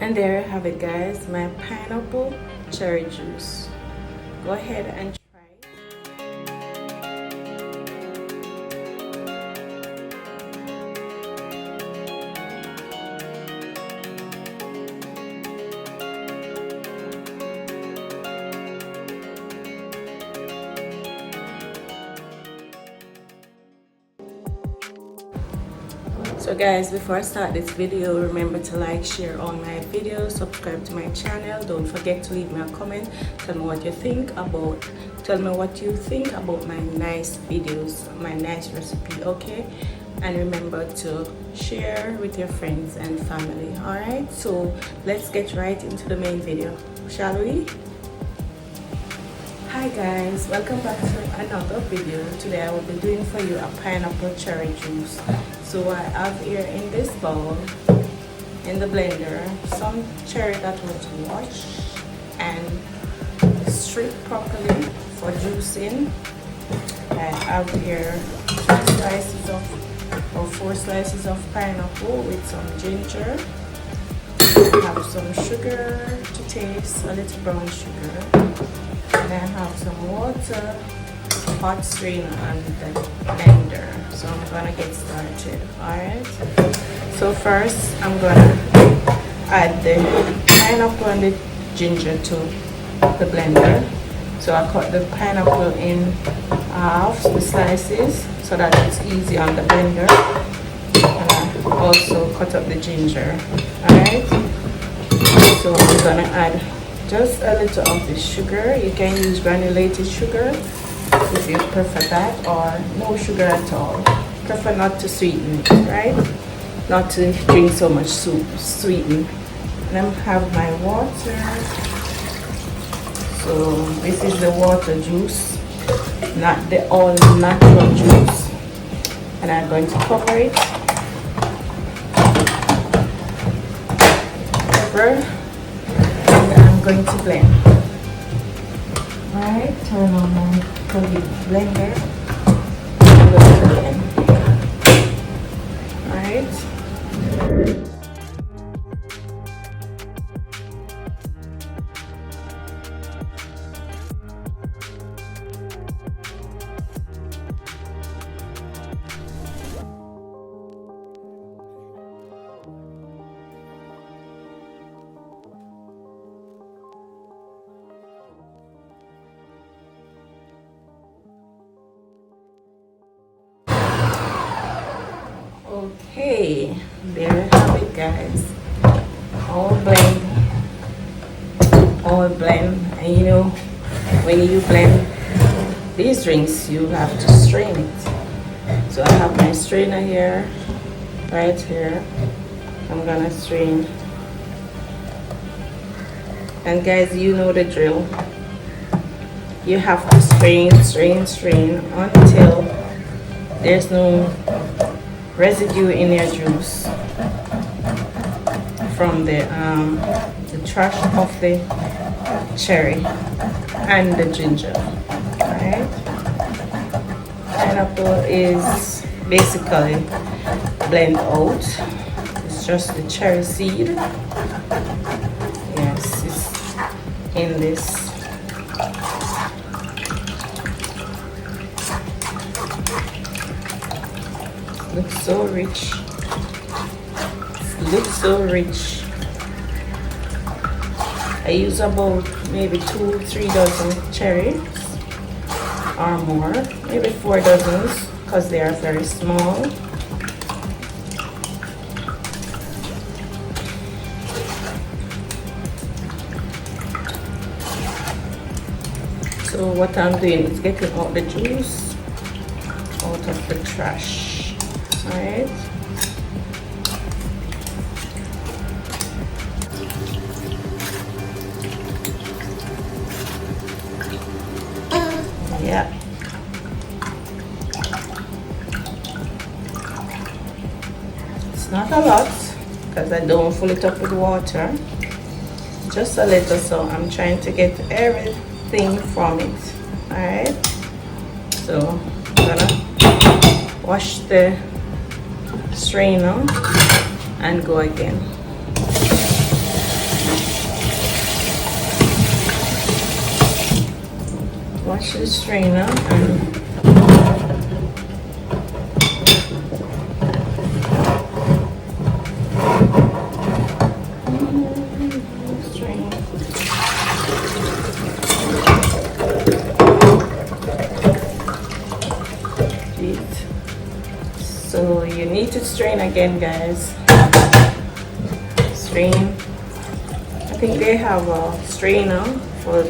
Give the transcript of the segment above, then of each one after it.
And there you have it, guys, my pineapple cherry juice. Go ahead and try it. So guys, before I start this video, remember to like, share all my videos, subscribe to my channel. Don't forget to leave me a comment. Tell me what you think about my nice videos, my nice recipe, okay? And remember to share with your friends and family. Alright, so let's get right into the main video, shall we? Hi guys, welcome back to another video. Today I will be doing for you a pineapple cherry juice. So I have here in this bowl, in the blender, some cherry that was washed and stripped properly for juicing. I have here 4 slices of pineapple with some ginger. I have some sugar to taste, a little brown sugar. And I have some water, hot strainer, and the blender. So I'm gonna get started. Alright, so first I'm gonna add the pineapple and the ginger to the blender. So I cut the pineapple in half, the slices, so that it's easy on the blender. And I also cut up the ginger. Alright, so I'm gonna add just a little of the sugar. You can use granulated sugar if you prefer that, or no sugar at all. Prefer not to sweeten it, right? Not to drink so much soup, sweeten. And I have my water. So this is the water juice, not the all natural juice. And I'm going to cover it. Cover. I'm going to blend. Alright, turn on my blender. I'm going to blend. Alright. Okay, there you have it, guys. All blend. And you know, when you blend these drinks, you have to strain it. So I have my strainer here, right here. I'm gonna strain. And guys, you know the drill. You have to strain until there's no residue in your juice from the trash of the cherry and the ginger. Alright, pineapple is basically blend out. It's just the cherry seed. Yes, it's in this. Looks so rich. Looks so rich. I use about maybe 2-3 dozen cherries or more, maybe 4 dozens, because they are very small. So what I'm doing is getting out the juice out of the trash. Alright. Yeah. It's not a lot because I don't fill it up with water. Just a little, so I'm trying to get everything from it. Alright. So I'm gonna wash the strainer and go again. wash the strainer and strain. So you need to strain again, guys. Strain. I think they have a strainer for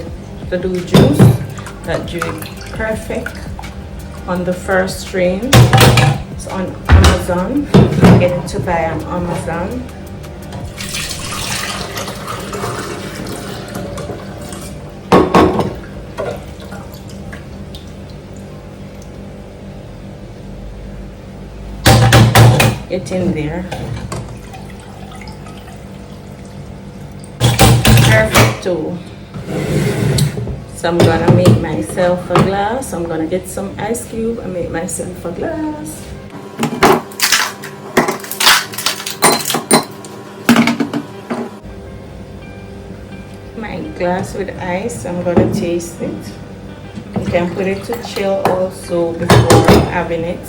the do juice that do it perfect on the first strain. It's on Amazon. Get it to buy on Amazon. Get in there. Perfect too. So I'm gonna make myself a glass. I'm gonna get some ice cube and make myself a glass. My glass with ice. I'm gonna taste it. You can put it to chill also before having it.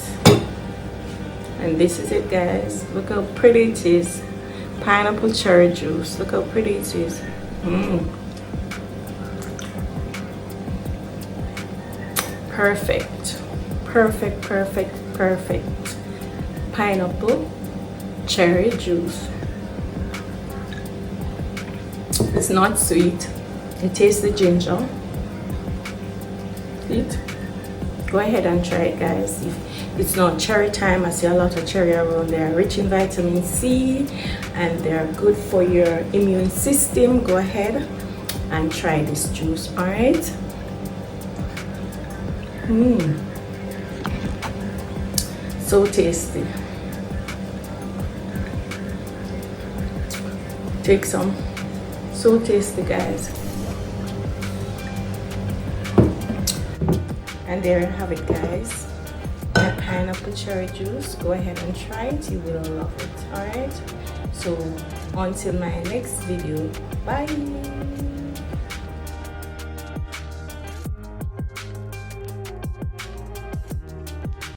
And this is it, guys. Look how pretty it is. Pineapple cherry juice. Look how pretty it is. Perfect. Perfect, perfect, perfect. Pineapple cherry juice. It's not sweet. It tastes the ginger. Eat. Go ahead and try it, guys. If it's not cherry time, I see a lot of cherry around. They're rich in vitamin C and they're good for your immune system. Go ahead and try this juice. All right. So tasty. Take some. So tasty, guys. And there you have it, guys. That pineapple cherry juice. Go ahead and try it. You will love it. All right. So until my next video, bye.